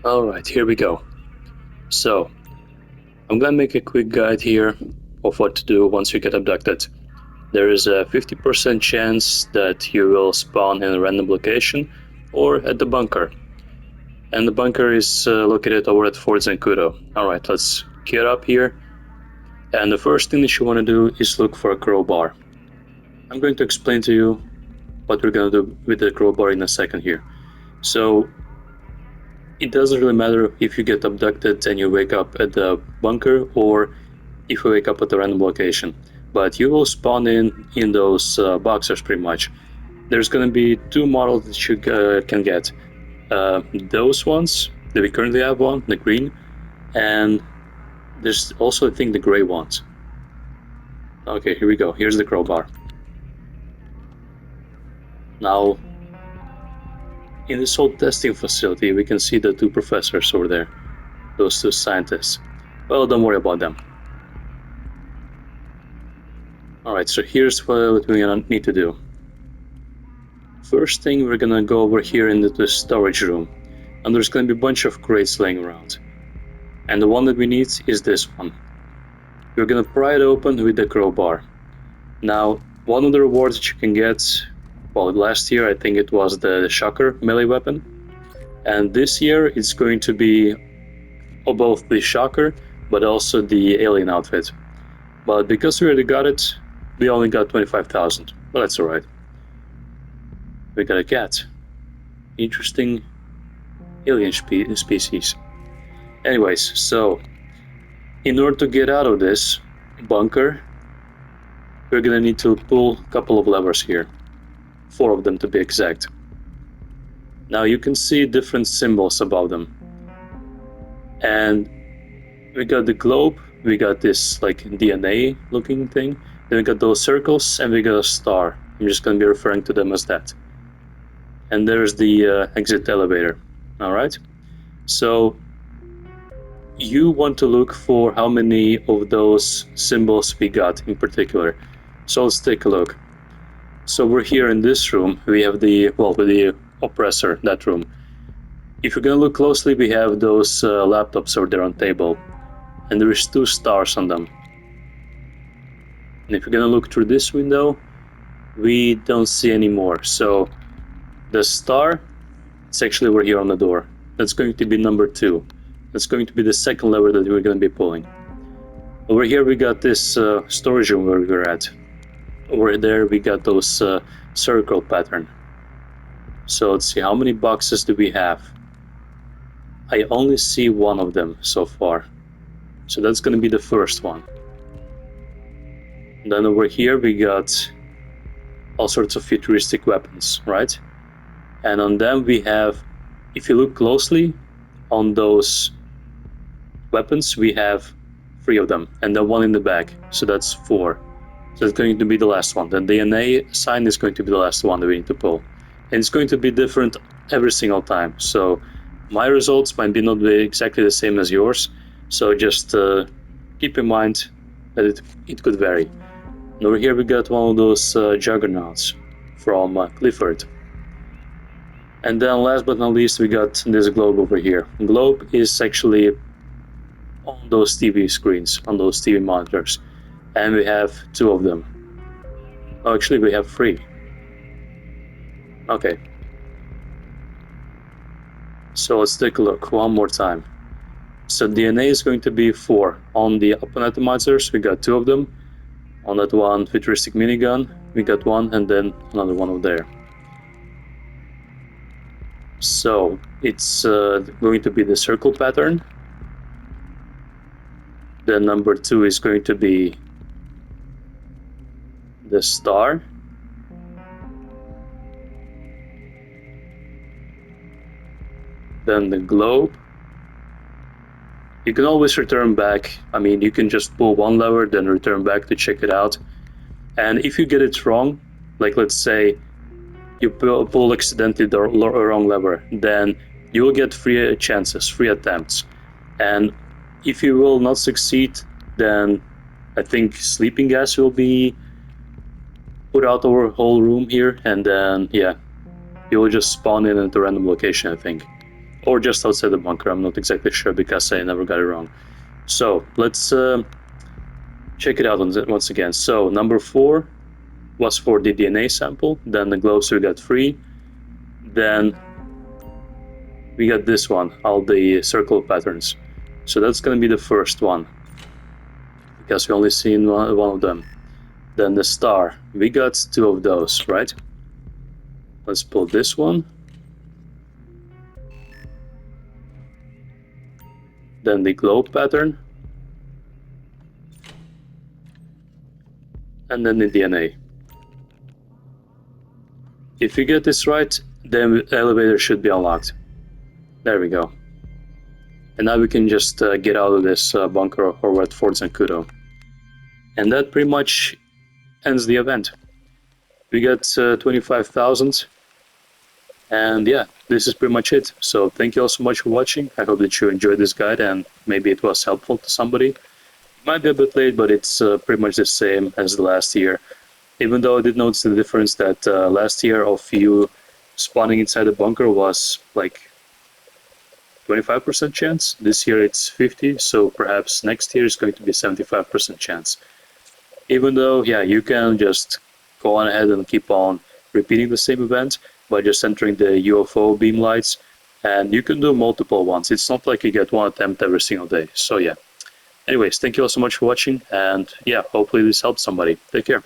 Alright, here we go. So, I'm gonna make a quick guide here of what to do once you get abducted. There is a 50% chance that you will spawn in a random location or at the bunker. And the bunker is located over at Fort Zancudo. Alright, let's get up here. And the first thing that you want to do is look for a crowbar. I'm going to explain to you what we're going to do with the crowbar in a second here. So, it doesn't really matter if you get abducted and you wake up at the bunker or if you wake up at a random location, but you will spawn in those boxers pretty much. There's going to be two models that you can get. Those ones that we currently have, one, the green, and there's also I think the gray ones. Okay, here we go. Here's the crowbar. Now, in this whole testing facility, we can see the two professors over there, those two scientists. Well, don't worry about them. Alright, so here's what we're gonna need to do. First thing, we're gonna go over here into the storage room, and there's gonna be a bunch of crates laying around. And the one that we need is this one. We're gonna pry it open with the crowbar. Now, one of the rewards that you can get, well, last year I think it was the shocker melee weapon, and this year it's going to be both the shocker but also the alien outfit. But because we already got it, we only got 25,000, but that's alright. We got a cat. Interesting alien species. Anyways, so in order to get out of this bunker, we're gonna need to pull a couple of levers here. 4 of them to be exact. Now you can see different symbols above them. And we got the globe, we got this like DNA looking thing, then we got those circles, and we got a star. I'm just gonna be referring to them as that. And there's the exit elevator. Alright? So you want to look for how many of those symbols we got in particular. So let's take a look. So we're here in this room, we have the oppressor, that room. If you're gonna look closely, we have those laptops over there on the table, and there is 2 stars on them. And if you're gonna look through this window, we don't see any more. So the star, it's actually over here on the door. That's going to be number 2. That's going to be the second lever that we're going to be pulling. Over here we got this storage room where we were at. Over there we got those circle pattern. So let's see, how many boxes do we have? I only see 1 of them so far. So that's going to be the first one. And then over here we got all sorts of futuristic weapons, right? And on them we have, if you look closely on those weapons, we have 3 of them, and then 1 in the back, so that's 4. So it's going to be the last one. The DNA sign is going to be the last one that we need to pull. And it's going to be different every single time. So my results might not be exactly the same as yours, so just keep in mind that it could vary. And over here we got one of those juggernauts from Clifford. And then last but not least we got this globe over here. Globe is actually on those TV screens, on those TV monitors. And we have 2 of them. Oh, actually we have 3. Okay. So let's take a look one more time. So DNA is going to be 4. On the atomizers, we got 2 of them. On that one futuristic minigun, we got 1, and then another one over there. So it's going to be the circle pattern. Then number 2 is going to be the star. Then the globe. You can always return back. I mean, you can just pull 1 lever, then return back to check it out. And if you get it wrong, like let's say you pull accidentally the wrong lever, then you will get 3 chances, 3 attempts. And if you will not succeed, then I think sleeping gas will be put out over whole room here, and then yeah, you will just spawn in at a random location, I think. or just outside the bunker. I'm not exactly sure because I never got it wrong. So let's check it out once again. So number 4 was for the DNA sample. Then the gloves we got 3. Then we got this one, all the circle patterns. So that's gonna be the first one, because we only seen one of them. Then the star, we got 2 of those, right? Let's pull this one. Then the globe pattern. And then the DNA. If you get this right, the elevator should be unlocked. There we go. And now we can just get out of this bunker or at Fort Zancudo. And that pretty much ends the event. We got 25,000. And yeah, this is pretty much it. So thank you all so much for watching. I hope that you enjoyed this guide and maybe it was helpful to somebody. It might be a bit late, but it's pretty much the same as the last year. Even though I did notice the difference that last year of you spawning inside the bunker was like 25% chance. This year it's 50, so perhaps next year is going to be 75% chance. Even though, yeah, you can just go on ahead and keep on repeating the same event by just entering the UFO beam lights, and you can do multiple ones. It's not like you get one attempt every single day. So yeah. Anyways, thank you all so much for watching, and yeah, hopefully this helped somebody. Take care.